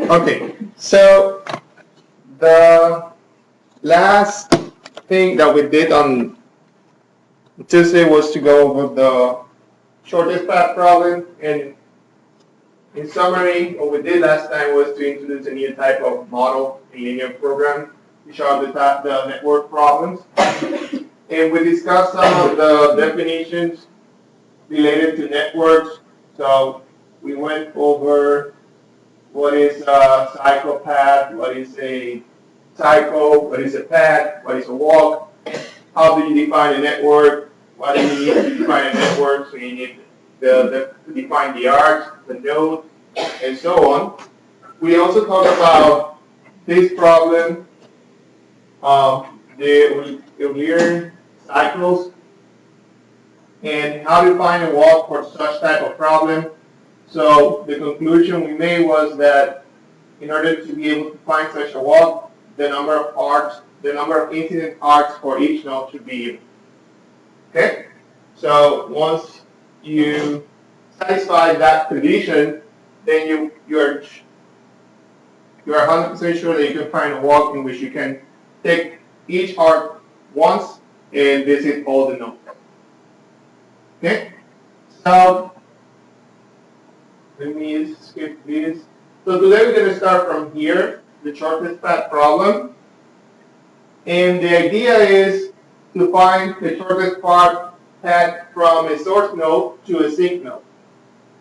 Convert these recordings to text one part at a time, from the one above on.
Okay, so the last thing that we did on Tuesday was to go over the shortest path problem, and in summary, what we did last time was to introduce a new type of model in linear program to solve the network problems. And we discussed some of the definitions related to networks. So we went over what is a psychopath, what is a cycle, what is a path, what is a walk, how do you define a network, what do you need to define a network, so you need to define the arcs, the nodes, and so on. We also talked about this problem of the Euclidean cycles and how to find a walk for such type of problem. So the conclusion we made was that in order to be able to find such a walk, the number of arcs, the number of incident arcs for each node should be even. Okay? So once you satisfy that condition, then you're 100% sure that you can find a walk in which you can take each arc once and visit all the nodes. Okay? So let me skip this. So today we're going to start from here, the shortest path problem. And the idea is to find the shortest path from a source node to a sink node.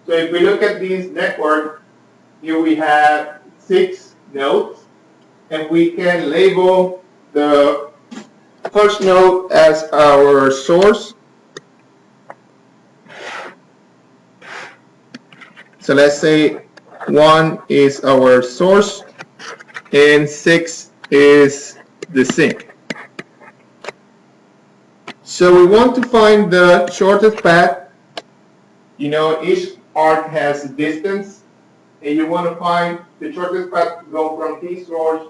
So if we look at this network, here we have 6 nodes, and we can label the first node as our source. So let's say 1 is our source and 6 is the sink. So we want to find the shortest path. You know, each arc has a distance, and you want to find the shortest path to go from this source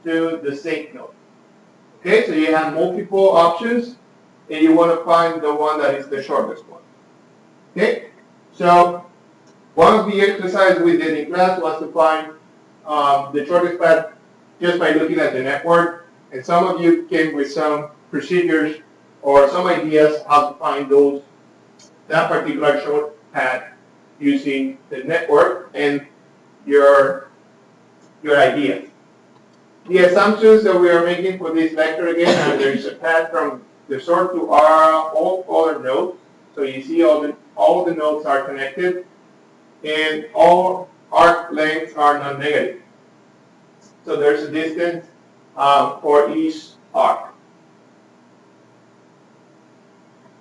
to the sink node. Okay, so you have multiple options, and you want to find the one that is the shortest one. Okay, so one of the exercises we did in class was to find the shortest path just by looking at the network, and some of you came with some procedures or some ideas how to find that particular short path using the network and your ideas. The assumptions that we are making for this lecture again are there is a path from the source to all other nodes. So you see all the nodes are connected, and all arc lengths are non-negative. So there's a distance for each arc.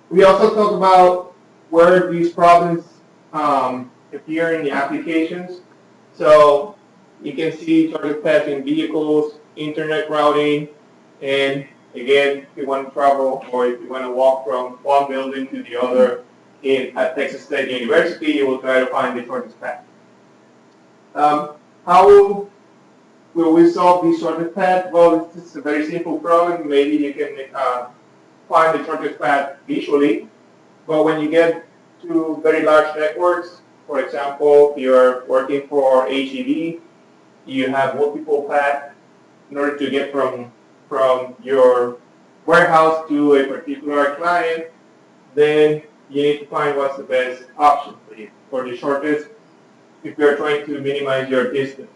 We also talk about where these problems appear in the applications. So you can see shortest path in vehicles, internet routing, and again, if you want to travel or if you want to walk from one building to the other at Texas State University, you will try to find the shortest path. How will we solve the shortest path? Well, it's a very simple problem. Maybe you can find the shortest path visually, but when you get to very large networks, for example, if you're working for HEV, you have multiple paths in order to get from your warehouse to a particular client, then you need to find what's the best option for you, for the shortest, if you're trying to minimize your distance.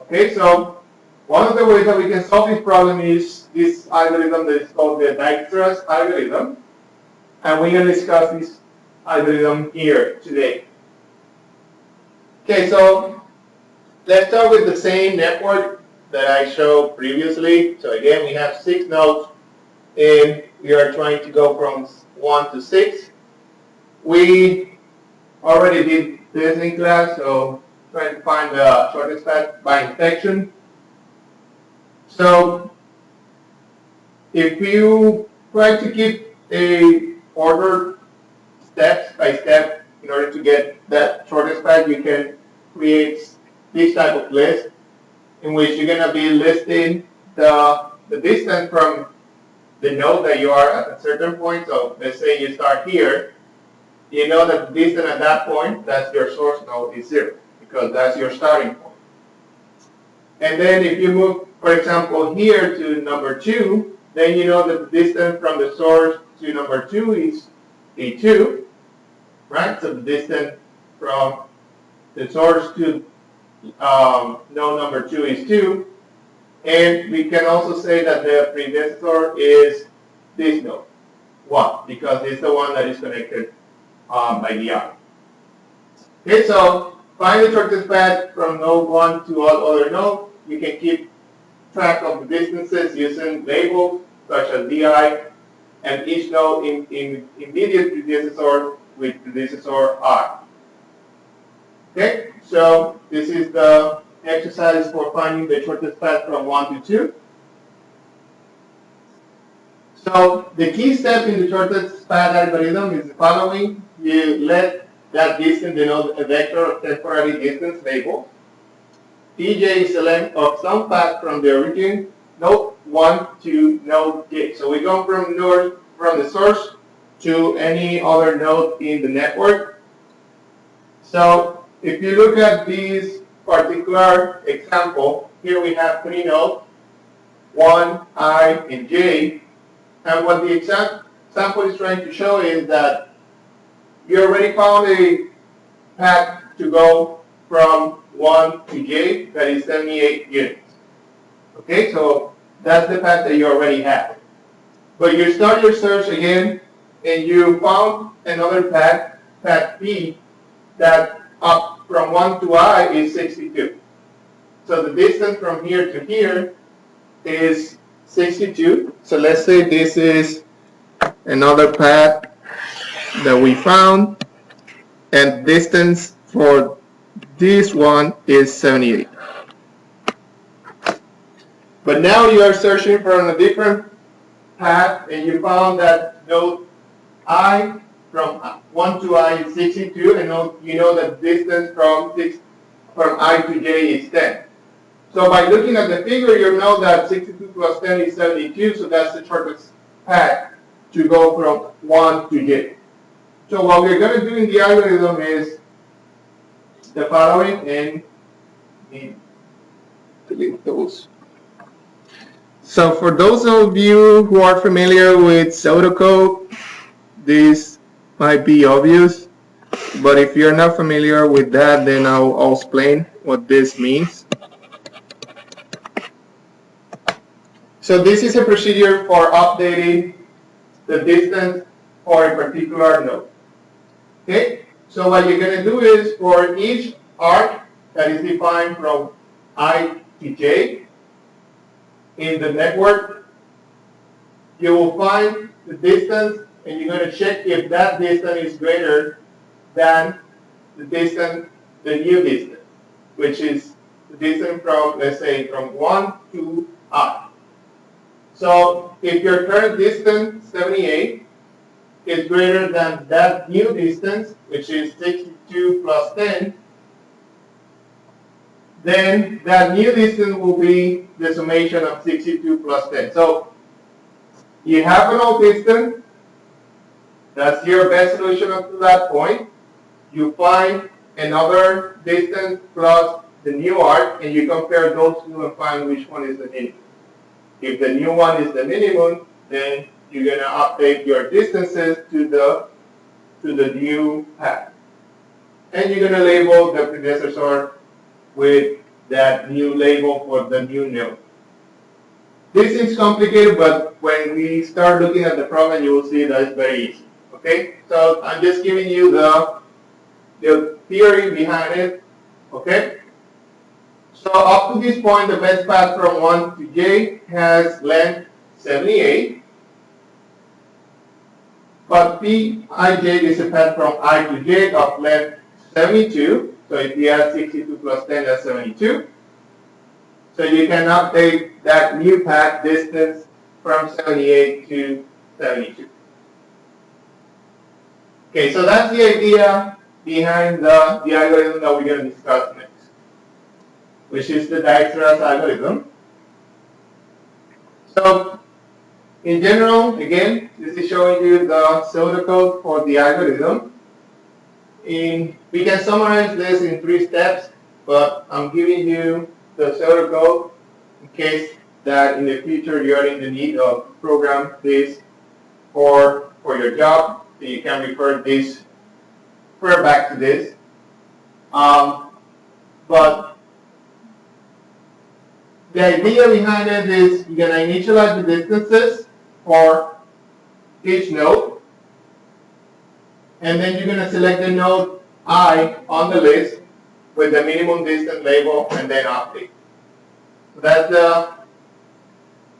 Okay, so one of the ways that we can solve this problem is this algorithm that is called the Dijkstra algorithm, and we're going to discuss this algorithm here today. Okay, so let's start with the same network that I showed previously. So again, we have 6 nodes, and we are trying to go from 1 to 6. We already did this in class, so trying to find the shortest path by infection. So if you try to keep a ordered steps by step in order to get that shortest path, you can create this type of list in which you're going to be listing the distance from the node that you are at a certain point. So let's say you start here. You know that the distance at that point, that's your source node, is 0, because that's your starting point. And then if you move, for example, here to number 2, then you know that the distance from the source to number 2 is A2, right? So the distance from the source to node number 2 is 2. And we can also say that the predecessor is this node, 1, because it's the one that is connected by the I. Okay, so find the shortest path from node 1 to all other nodes. You can keep track of the distances using labels such as di, and each node in immediate predecessor with predecessor I. Okay, so this is the exercise for finding the shortest path from 1 to 2. So the key step in the shortest path algorithm is the following. You let that distance denote a vector of temporary distance label. Tj is the length of some path from the origin, node 1 to node j. So we go from the source to any other node in the network. So if you look at this particular example, here we have 3 nodes, 1, I, and j. And what the example is trying to show is that you already found a path to go from 1 to j that is 78 units. Okay, so that's the path that you already have. But you start your search again and you found another path, path P, that up from 1 to I is 62. So the distance from here to here is 62. So let's say this is another path that we found, and distance for this one is 78. But now you are searching for a different path, and you found that node I from 1 to I is 62, and you know that distance from I to j is 10. So by looking at the figure, you know that 62 plus 10 is 72, so that's the shortest path to go from 1 to j. So what we're going to do in the algorithm is the following, and delete those. So for those of you who are familiar with pseudocode, this might be obvious, but if you're not familiar with that, then I'll explain what this means. So this is a procedure for updating the distance for a particular node. Okay, so what you're going to do is for each arc that is defined from I to j in the network, you will find the distance and you're going to check if that distance is greater than the distance, the new distance, which is the distance from, let's say, from 1 to I. So if your current distance, 78, is greater than that new distance, which is 62 plus 10, then that new distance will be the summation of 62 plus 10. So you have an old distance, that's your best solution up to that point. You find another distance plus the new arc, and you compare those two and find which one is the minimum. If the new one is the minimum, then you're going to update your distances to the new path. And you're going to label the predecessor with that new label for the new node. This is complicated, but when we start looking at the problem, you will see that it's very easy. Okay? So I'm just giving you the theory behind it. Okay? So up to this point, the best path from 1 to j has length 78. But Pij is a path from I to j of length 72. So if you add 62 plus 10, that's 72. So you can update that new path distance from 78 to 72. Okay, so that's the idea behind the algorithm that we're going to discuss next, which is the Dijkstra's algorithm. So in general, again, this is showing you the pseudocode for the algorithm. We can summarize this in 3 steps, but I'm giving you the pseudocode in case that in the future you're in the need of program this for your job. So you can refer back to this. But the idea behind it is you're going to initialize the distances for each node, and then you're going to select the node I on the list with the minimum distance label and then update. So that's the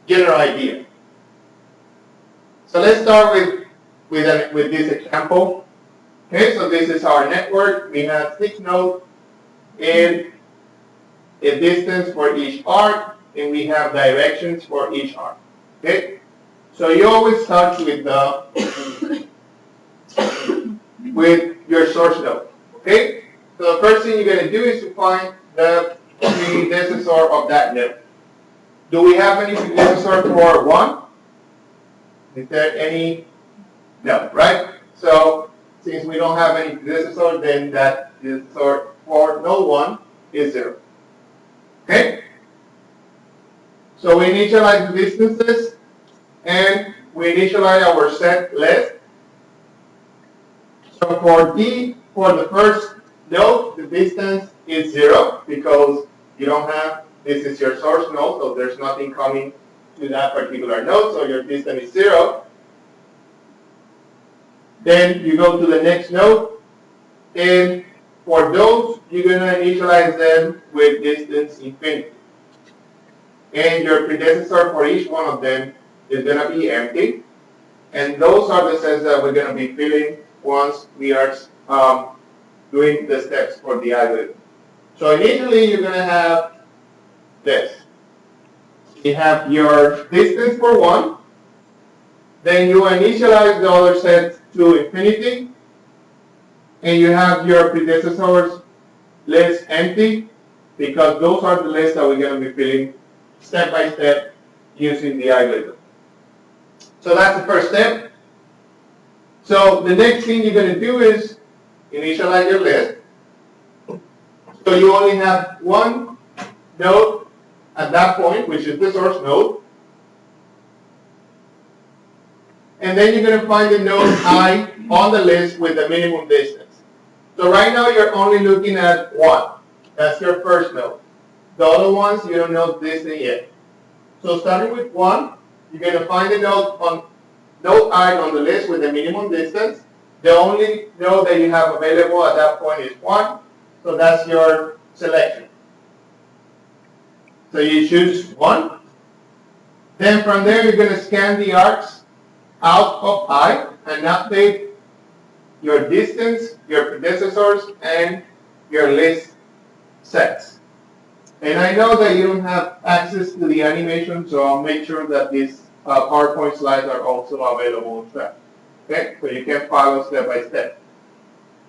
general idea. So let's start with this example. Okay, so this is our network. We have 6 nodes and a distance for each arc, and we have directions for each arc. Okay, so you always start with your source node. Okay, so the first thing you're going to do is to find the predecessor of that node. Do we have any predecessor for 1? Is there any? No, right? So since we don't have any predecessor, then that predecessor for node 1 is 0. Okay? So we initialize the distances and we initialize our set list. So for the first node, the distance is 0 because you don't have, this is your source node, so there's nothing coming to that particular node, so your distance is 0. Then you go to the next node, and for those, you're going to initialize them with distance infinity. And your predecessor for each one of them is going to be empty. And those are the sets that we're going to be filling once we are doing the steps for the algorithm. So initially, you're going to have this. You have your distance for 1. Then you initialize the other set to infinity. And you have your predecessors list empty because those are the lists that we're going to be filling step by step using the algorithm. So that's the first step. So the next thing you're going to do is initialize your list. So you only have one node at that point, which is the source node. And then you're going to find the node I on the list with the minimum distance. So right now you're only looking at 1. That's your first node. The other ones, you don't know the distance yet. So starting with 1, you're going to find the node I on the list with the minimum distance. The only node that you have available at that point is 1. So that's your selection. So you choose 1. Then from there, you're going to scan the arcs out of I and update your distance, your predecessors, and your list sets. And I know that you don't have access to the animation, so I'll make sure that these PowerPoint slides are also available on track. Okay, so you can follow step by step.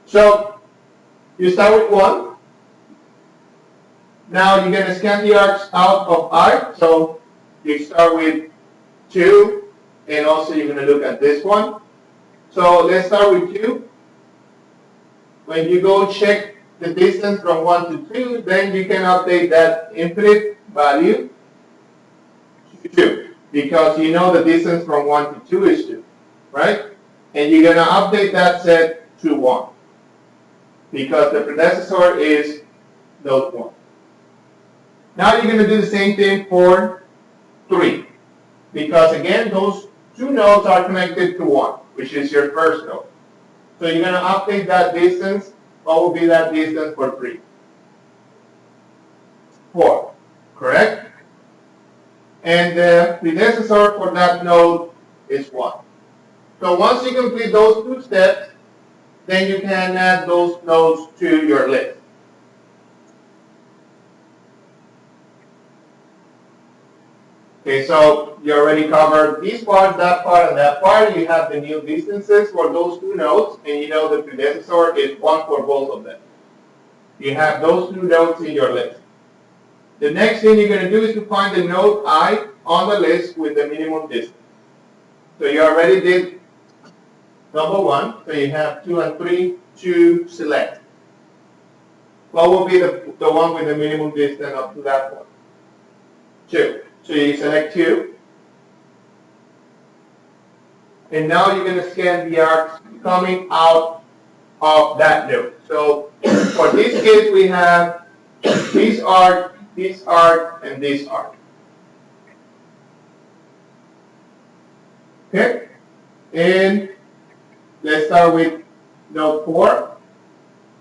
So you start with 1. Now you're going to scan the arcs out of I. So you start with 2, and also you're going to look at this one. So let's start with 2. When you go check the distance from 1 to 2, then you can update that infinite value to 2. Because you know the distance from 1 to 2 is 2, right? And you're going to update that set to 1. Because the predecessor is node 1. Now you're going to do the same thing for 3. Because again, those 2 nodes are connected to 1, which is your first node. So you're going to update that distance. What will be that distance for 3? 4, correct? And the predecessor for that node is 1. So once you complete those 2 steps, then you can add those nodes to your list. Okay, so you already covered this part, that part, and that part. You have the new distances for those 2 nodes, and you know the predecessor is 1 for both of them. You have those 2 nodes in your list. The next thing you're going to do is to find the node I on the list with the minimum distance. So you already did number 1, so you have 2 and 3 to select. What will be the one with the minimum distance up to that point? 2. So you select 2. And now you're going to scan the arcs coming out of that node. So for this case, we have this arc, and this arc. Okay? And let's start with node 4.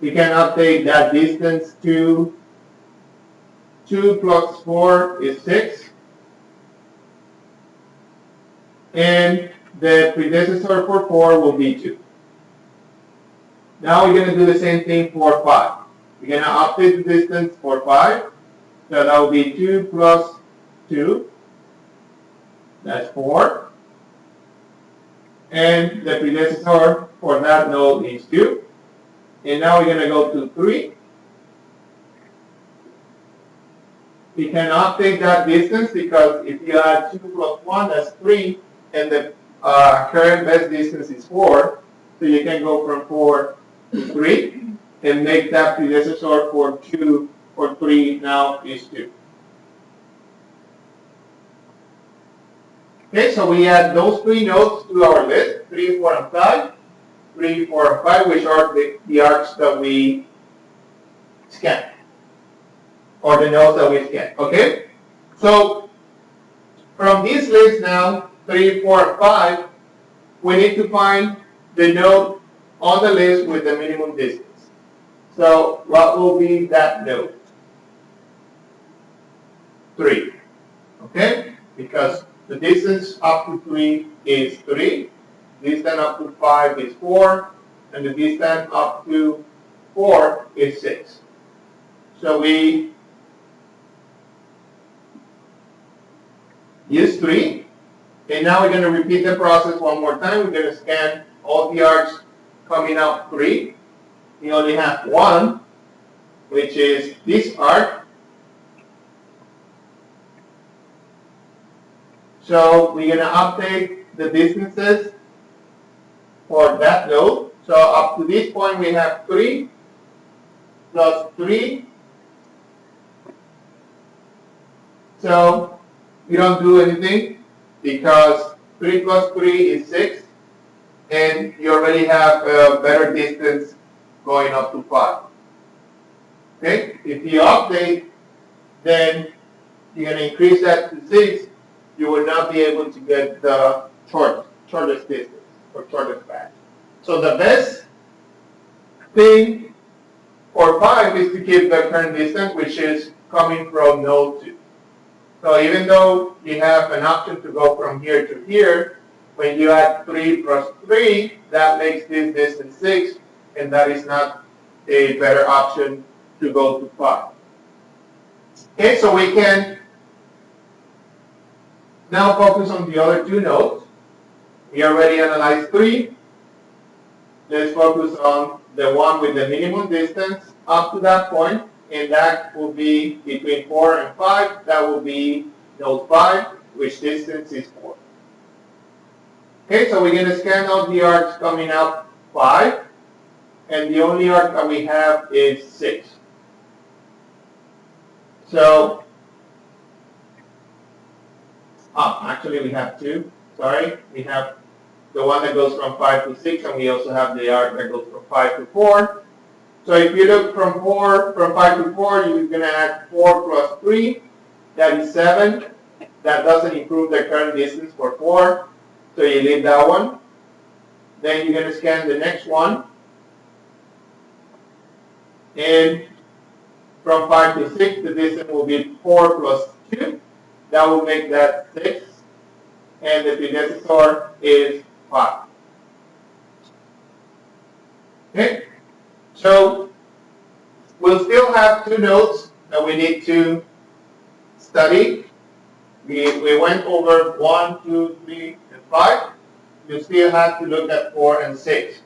We can update that distance to 2 plus 4 is 6. And the predecessor for 4 will be 2. Now we're going to do the same thing for 5. We're going to update the distance for 5. So that will be 2 plus 2. That's 4. And the predecessor for that node is 2. And now we're going to go to 3. We can update that distance because if you add 2 plus 1, that's 3. And the current best distance is 4. So you can go from 4 to 3 and make that predecessor for 2 or 3 now is 2. Okay, so we add those 3 nodes to our list, 3, 4, and 5. 3, 4, and 5, which are the arcs that we scan, or the nodes that we scan. Okay? So from this list now, 3, 4, and 5, we need to find the node on the list with the minimum distance. So what will be that node? 3. Okay? Because the distance up to 3 is 3. Distance up to 5 is 4. And the distance up to 4 is 6. So we use 3. And now we're going to repeat the process one more time. We're going to scan all the arcs coming out 3. We only have 1, which is this arc. So we're going to update the distances for that node. So up to this point we have 3 plus 3. So we don't do anything because 3 plus 3 is 6. And you already have a better distance going up to 5. Okay? If you update, then you're going to increase that to 6. You will not be able to get the shortest distance or shortest path. So the best thing for 5 is to keep the current distance, which is coming from node 2. So even though you have an option to go from here to here, when you add 3 plus 3, that makes this distance 6, and that is not a better option to go to 5. Okay, so we can now focus on the other 2 nodes. We already analyzed 3. Let's focus on the one with the minimum distance up to that point, and that will be between 4 and 5. That will be node 5, which distance is 4. Okay, so we're going to scan out the arcs coming out 5, and the only arc that we have is 6. So, actually we have 2. Sorry, we have the one that goes from 5 to 6, and we also have the arc that goes from 5 to 4. So if you look from 5 to 4, you're going to add 4 plus 3. That is 7. That doesn't improve the current distance for 4. So you leave that one. Then you're going to scan the next one. And from 5 to 6, the distance will be 4 plus 2. That will make that 6. And the predecessor is 5. Okay? So we'll still have 2 nodes that we need to study. We went over 1, 2, 3, and 5. You still have to look at 4 and 6.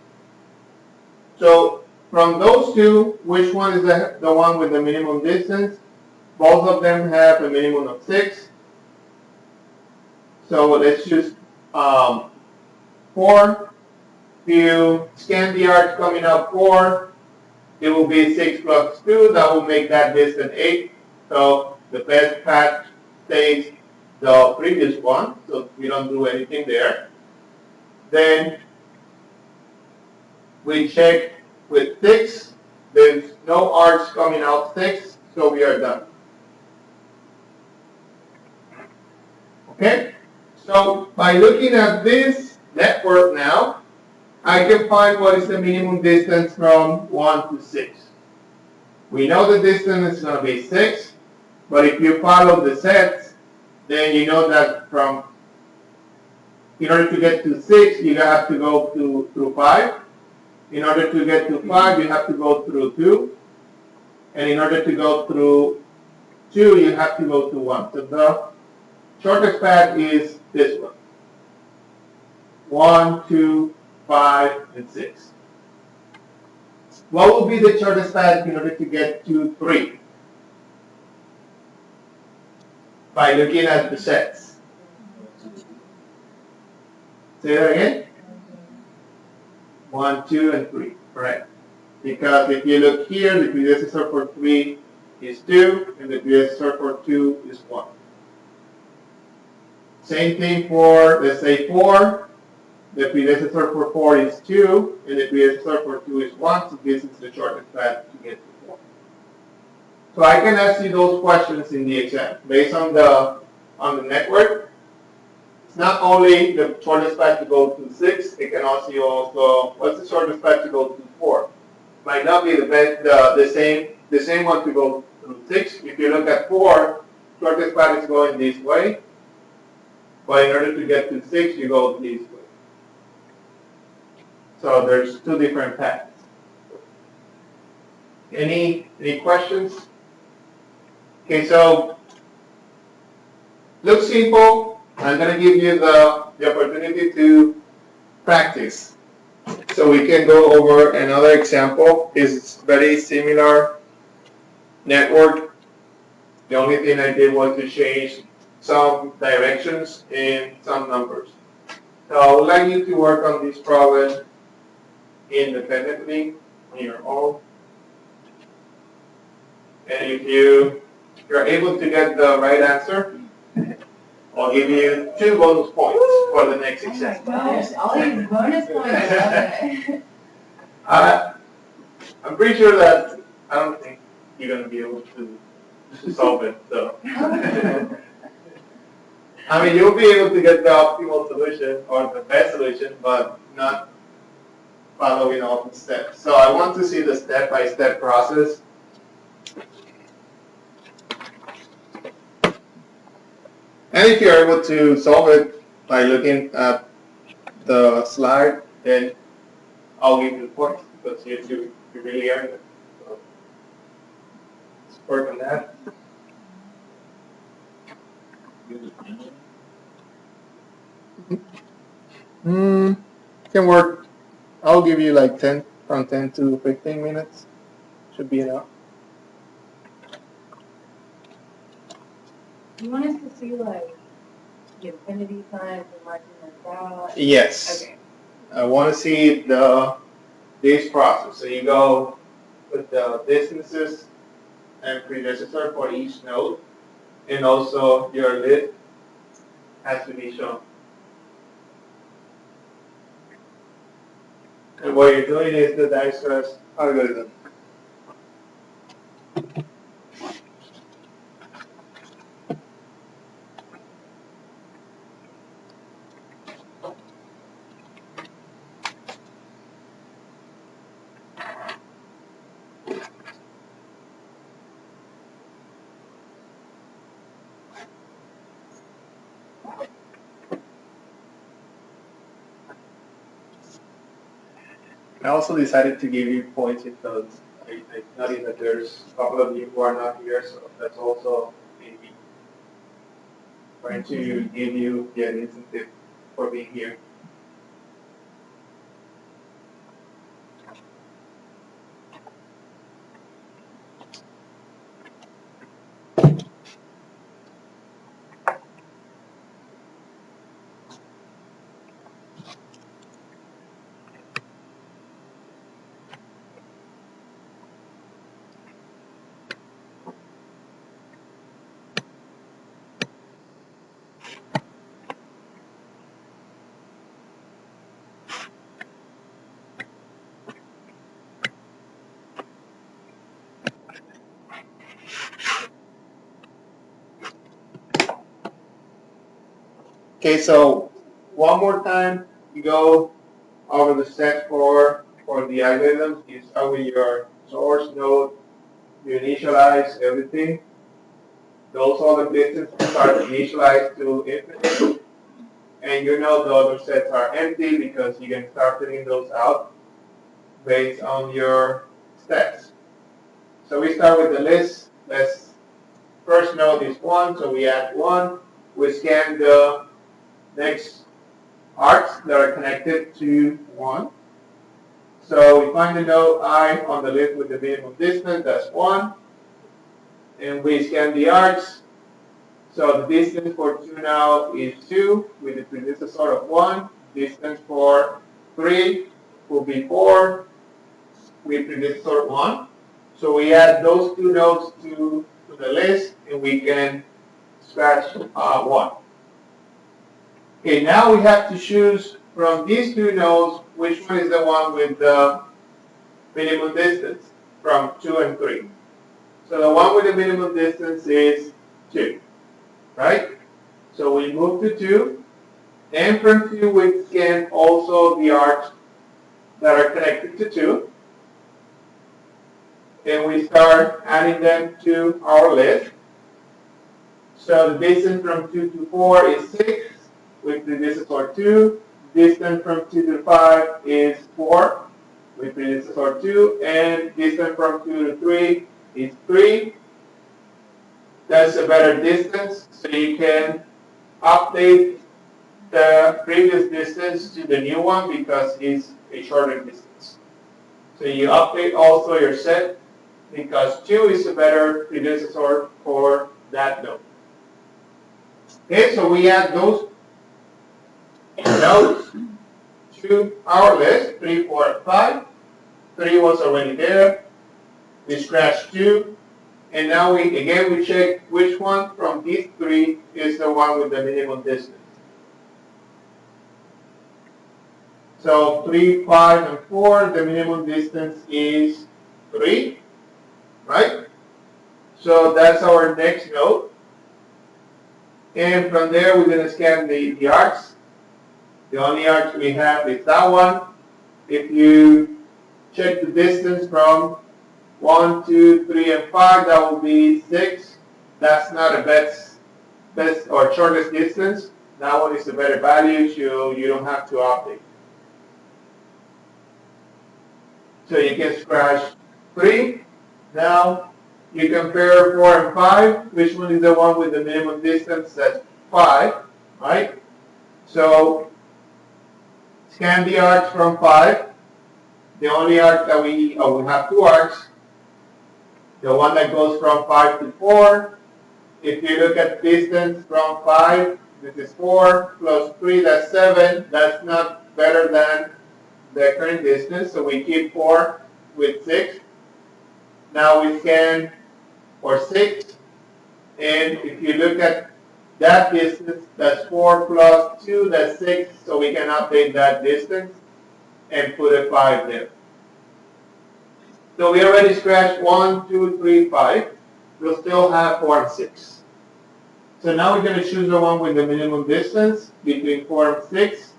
So from those 2, which one is the one with the minimum distance? Both of them have a minimum of 6. So let's choose 4. If you scan the arcs coming out 4, it will be 6 plus 2. That will make that distance 8. So the best path takes the previous one. So we don't do anything there. Then we check with 6. There's no arcs coming out 6. So we are done. Okay? So by looking at this network now, I can find what is the minimum distance from 1 to 6. We know the distance is going to be 6, but if you follow the sets, then you know that in order to get to 6, you have to go through 5. In order to get to 5, you have to go through 2. And in order to go through 2, you have to go to 1. So the shortest path is this one. 1, 2, 5, and 6. What will be the shortest path in order to get to 3? By looking at the sets. Say that again? 1, 2, and 3. Correct. Because if you look here, the predecessor for 3 is 2, and the predecessor for 2 is 1. Same thing for, let's say, 4. The predecessor for 4 is 2, and the predecessor for 2 is 1, so this is the shortest path to get to 4. So I can ask you those questions in the exam. Based on the network, it's not only the shortest path to go to 6, it can also, what's the shortest path to go to 4? Might not be the same one to go through 6. If you look at 4, shortest path is going this way, but in order to get to 6, you go this way. So there's 2 different paths. Any questions? Okay, so looks simple. I'm going to give you the opportunity to practice. So we can go over another example. It's very similar network. The only thing I did was to change some directions and some numbers. So I would like you to work on this problem independently on your own. And if you're able to get the right answer, I'll give you 2 bonus points for the next exam. Oh my gosh, all these bonus points. I love it. I'm pretty sure that I don't think you're going to be able to solve it. So, I mean, you'll be able to get the optimal solution or the best solution, but not following all the steps. So I want to see the step-by-step process. And if you're able to solve it by looking at the slide, then I'll give you points because you really earned it. So let's work on that. Can work. I'll give you like 10 from 10 to 15 minutes. Should be enough. You want us to see like the infinity signs and marking this out? Yes. Okay. I want to see this process. So you go with the distances and predecessor for each node, and also your list has to be shown. And what you're doing is the Dijkstra's algorithm. I also decided to give you points because I noticed that there's a couple of you who are not here, so that's also maybe trying to give you the incentive for being here. Okay, so one more time, you go over the steps for the algorithms. You start with your source node, you initialize everything. Those other distances are initialized to infinite, and you know the other sets are empty because you can start filling those out based on your steps. So we start with the list. First node is 1, so we add 1. We scan the next arcs that are connected to 1. So we find the node I on the list with the minimum distance, that's 1. And we scan the arcs. So the distance for 2 now is 2 with the predecessor of 1. Distance for 3 will be 4 with predecessor 1. So we add those two nodes to the list and we can scratch 1. Okay, now we have to choose from these two nodes which one is the one with the minimum distance from 2 and 3. So the one with the minimum distance is 2, right? So we move to 2, and from 2 we scan also the arcs that are connected to 2, and we start adding them to our list. So the distance from 2 to 4 is 6, with predecessor 2. Distance from 2 to 5 is 4, with predecessor 2. And distance from 2 to 3 is 3. That's a better distance, so you can update the previous distance to the new one because it's a shorter distance. So you update also your set because 2 is a better predecessor for that node. Okay, so we add those nodes to our list, 3, 4, and 5. 3 was already there. We scratch 2. And now we check which one from these 3 is the one with the minimum distance. So 3, 5, and 4, the minimum distance is 3, right? So that's our next node. And from there, we're going to scan the arcs. The only arcs we have is that one. If you check the distance from 1, 2, 3, and 5, that will be 6. That's not a best or shortest distance. That one is a better value, so you don't have to update. So you can scratch 3. Now you compare 4 and 5. Which one is the one with the minimum distance? That's 5, right? So scan the arcs from 5. The only arc that we have 2 arcs. The one that goes from 5 to 4. If you look at distance from 5, this is 4 plus 3, that's 7. That's not better than the current distance, so we keep 4 with 6. Now we scan for 6, and if you look at that distance, that's 4 plus 2, that's 6, so we can update that distance and put a 5 there. So we already scratched 1, 2, 3, 5. We'll still have 4 and 6. So now we're going to choose the one with the minimum distance between 4 and 6.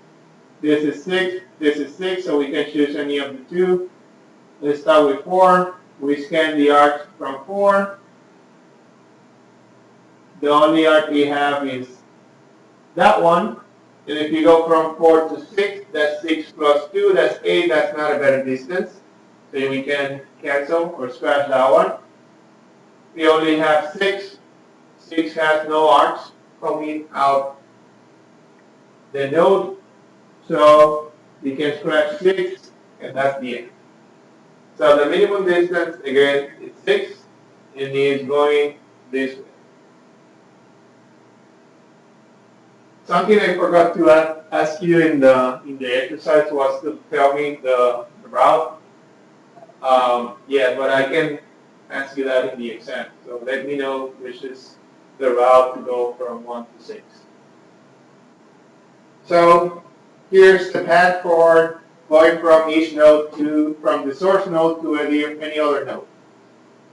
This is 6, this is 6, so we can choose any of the two. Let's start with 4. We scan the arc from 4. The only arc we have is that one. And if you go from 4 to 6, that's 6 plus 2, that's 8. That's not a better distance. So we can cancel or scratch that one. We only have 6. 6 has no arcs coming out the node. So we can scratch 6, and that's the end. So the minimum distance, again, is 6, and it is going this way. Something I forgot to ask you in the exercise was to tell me the route. Yeah, but I can ask you that in the exam. So let me know which is the route to go from 1 to 6. So here's the path for going from each node from the source node to any other node.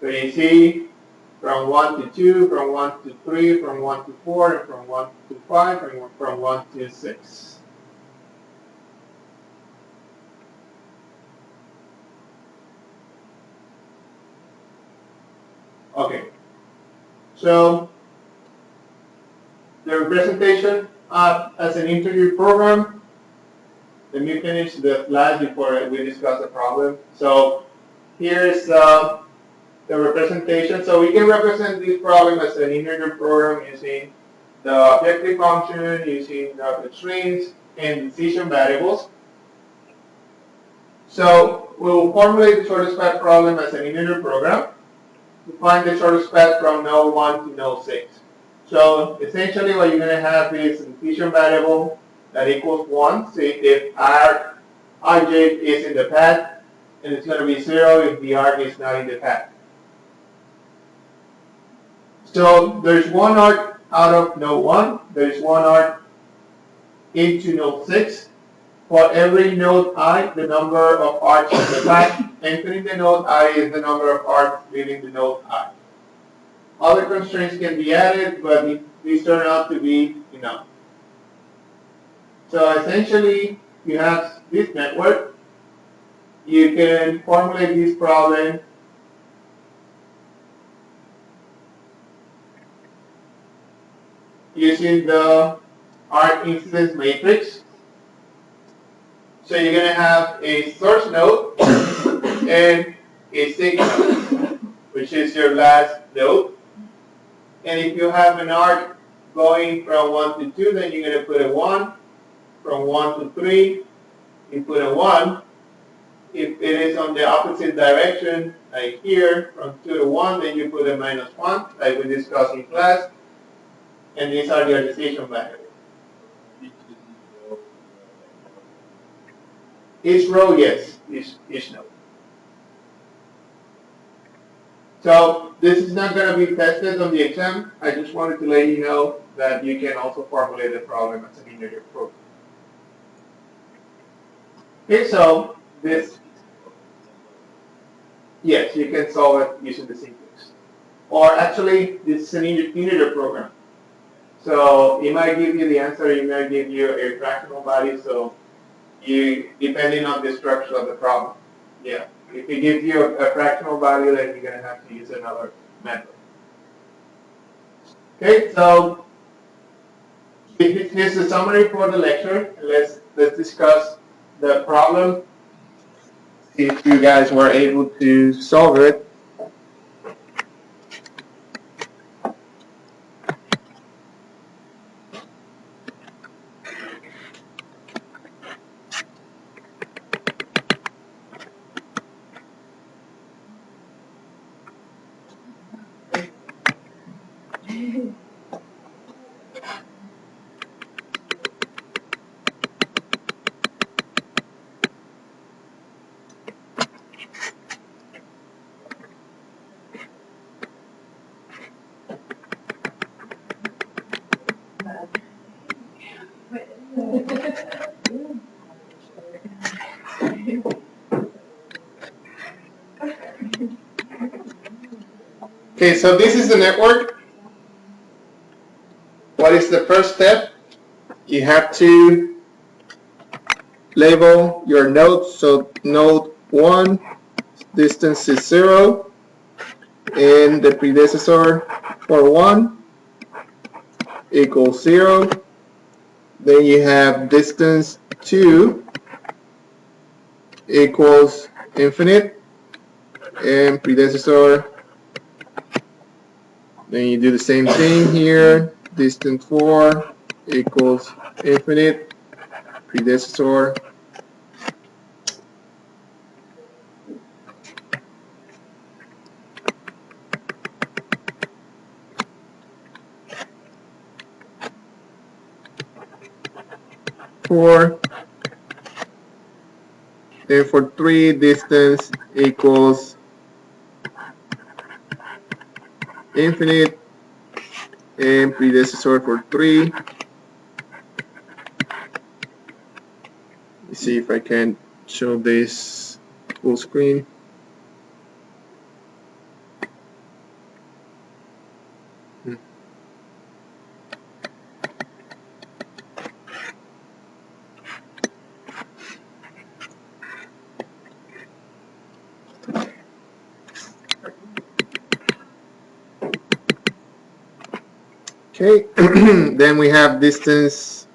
So you see from 1 to 2, from 1 to 3, from 1 to 4, and from 1 to 5, and from 1 to 6. Okay, so the representation as an integer program. Let me finish the slide before we discuss the problem. So here's the representation. So we can represent this problem as an integer program using the objective function, using the strings and decision variables. So we'll formulate the shortest path problem as an integer program to find the shortest path from node 1 to node 6. So essentially what you're going to have is a decision variable that equals 1. So if rj is in the path, and it's going to be 0 if the arc is not in the path. So there's one arc out of node 1, there's one arc into node 6. For every node I, the number of arcs in the path entering the node I is the number of arcs leaving the node I. Other constraints can be added, but these turn out to be enough. So essentially, you have this network. You can formulate this problem using the arc incidence matrix. So you're going to have a source node and a sink node, which is your last node. And if you have an arc going from 1 to 2, then you're going to put a 1. From 1 to 3, you put a 1. If it is on the opposite direction, like here, from 2 to 1, then you put a -1, like we discussed in class. And these are your decision variables. Each row, yes, each node. So this is not going to be tested on the exam. I just wanted to let you know that you can also formulate the problem as an integer program. Okay, so this, yes, you can solve it using the simplex. Or actually, this is an integer program. So it might give you the answer, it might give you a fractional value, so depending on the structure of the problem. Yeah, if it gives you a fractional value, then you're going to have to use another method. Okay, so here's the summary for the lecture. Let's discuss the problem. See if you guys were able to solve it. Okay, so this is the network. What is the first step? You have to label your nodes. So node 1, distance is 0, and the predecessor for 1 equals 0. Then you have distance 2 equals infinite, and predecessor. Then you do the same thing here. Distance 4 equals infinite, predecessor. Then for 3, distance equals infinite, and predecessor for 3. Let's see if I can show this full screen. Okay, then we have distance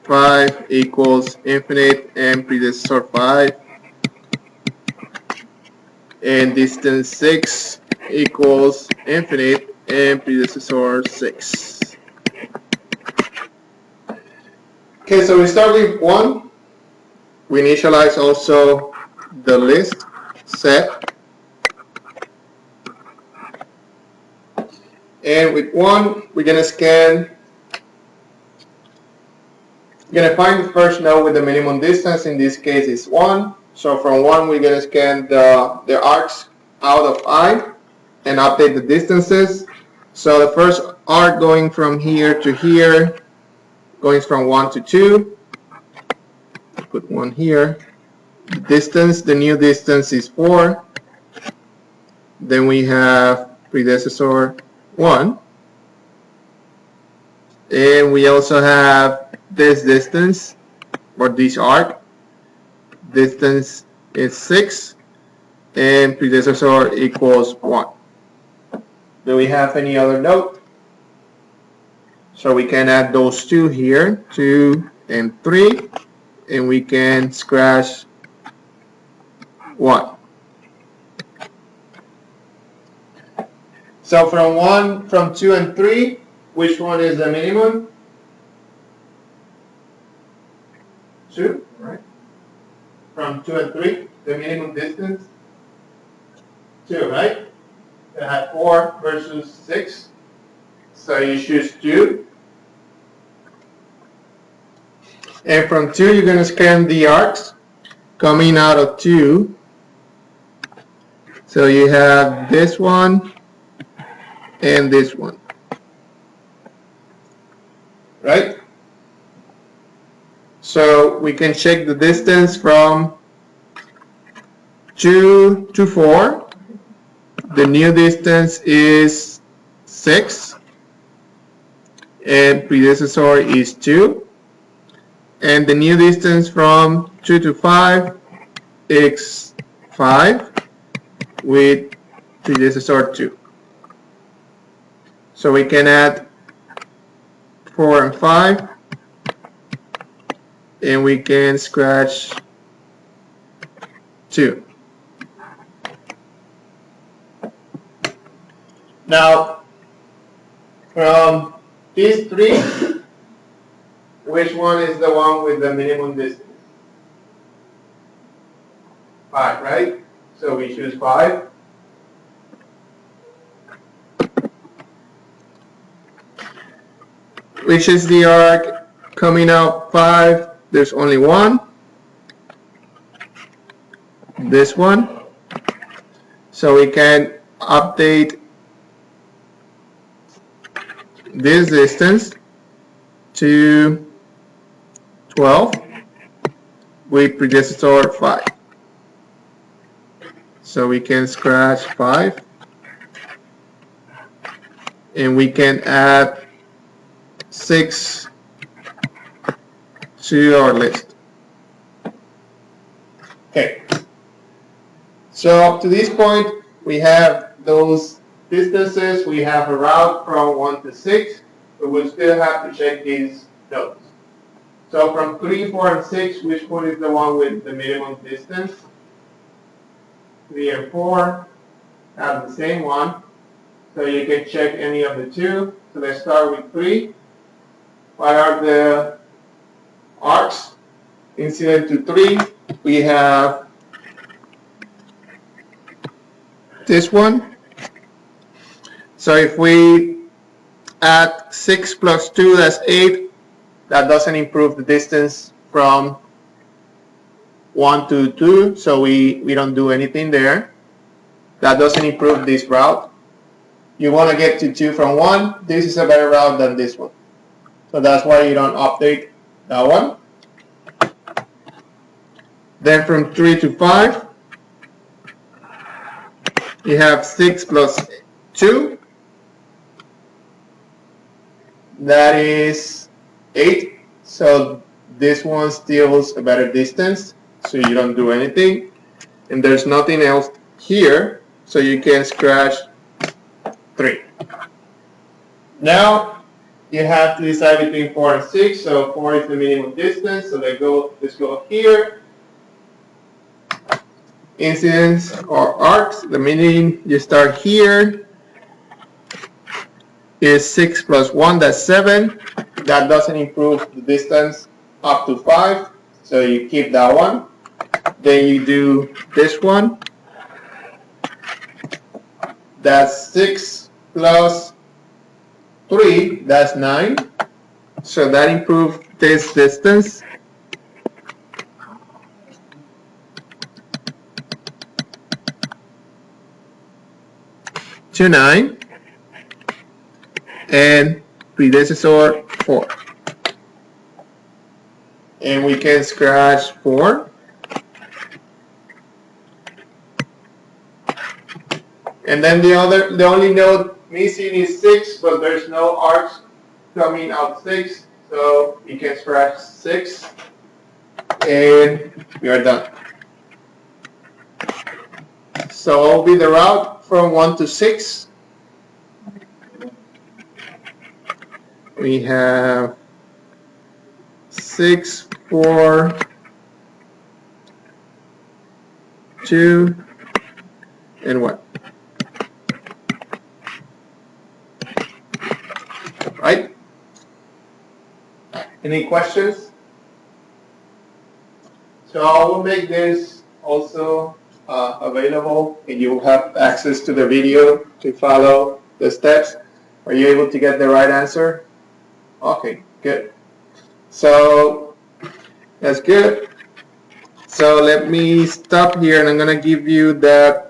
five equals infinite and predecessor 5, and distance 6 equals infinite and predecessor 6. Okay, so we start with 1. We initialize also the list set. And with 1, we're going to scan. We're going to find the first node with the minimum distance. In this case, it's 1. So from 1, we're going to scan the arcs out of I and update the distances. So the first arc going from here to here, going from 1 to 2. Put 1 here. The distance, the new distance is 4. Then we have predecessor 1. And we also have this distance, or this arc. Distance is 6, and predecessor equals 1. Do we have any other node? So we can add those two here, 2 and 3, and we can scratch 1. So from 2 and 3, which one is the minimum? 2, right? From 2 and 3, the minimum distance? 2, right? You have 4 versus 6. So you choose 2. And from 2, you're going to scan the arcs coming out of 2. So you have this one and this one. Right? So we can check the distance from 2 to 4. The new distance is 6. And predecessor is 2. And the new distance from 2 to 5 is 5 with predecessor 2. So we can add 4 and 5, and we can scratch 2. Now, from these 3, which one is the one with the minimum distance? 5, right? So we choose 5. Which is the arc coming out 5? There's only one. This one. So we can update this distance to 12 with predecessor 5. So we can scratch 5, and we can add 6 to our list. Okay. So up to this point, we have those distances. We have a route from 1 to 6, but we still have to check these nodes. So from 3, 4, and 6, which one is the one with the minimum distance? 3 and 4 have the same one. So you can check any of the two. So let's start with 3. What are the arcs incident to 3? We have this one. So if we add 6 plus 2, that's 8. That doesn't improve the distance from 1 to 2, so we don't do anything there. That doesn't improve this route. You want to get to 2 from 1. This is a better route than this one. So that's why you don't update that one. Then from 3 to 5, you have 6 plus 2. That is 8. So this one steals a better distance, so you don't do anything. And there's nothing else here, so you can scratch 3. Now you have to decide between 4 and 6. So 4 is the minimum distance, so let's go here. Incidents or arcs, the meaning you start here is 6 plus 1, that's 7. That doesn't improve the distance up to 5, so you keep that one. Then you do this one. That's 6 plus 3, that's 9. So that improves this distance. To 9. And predecessor 4. And we can scratch 4. And then the only node missing is 6, but there's no arcs coming out 6, so you can scratch 6. And we are done. So what will be the route from 1 to 6? We have 6, 4, 2, and what? Right? Any questions? So I will make this also available, and you will have access to the video to follow the steps. Are you able to get the right answer? Okay, good. So that's good. So let me stop here, and I'm gonna give you the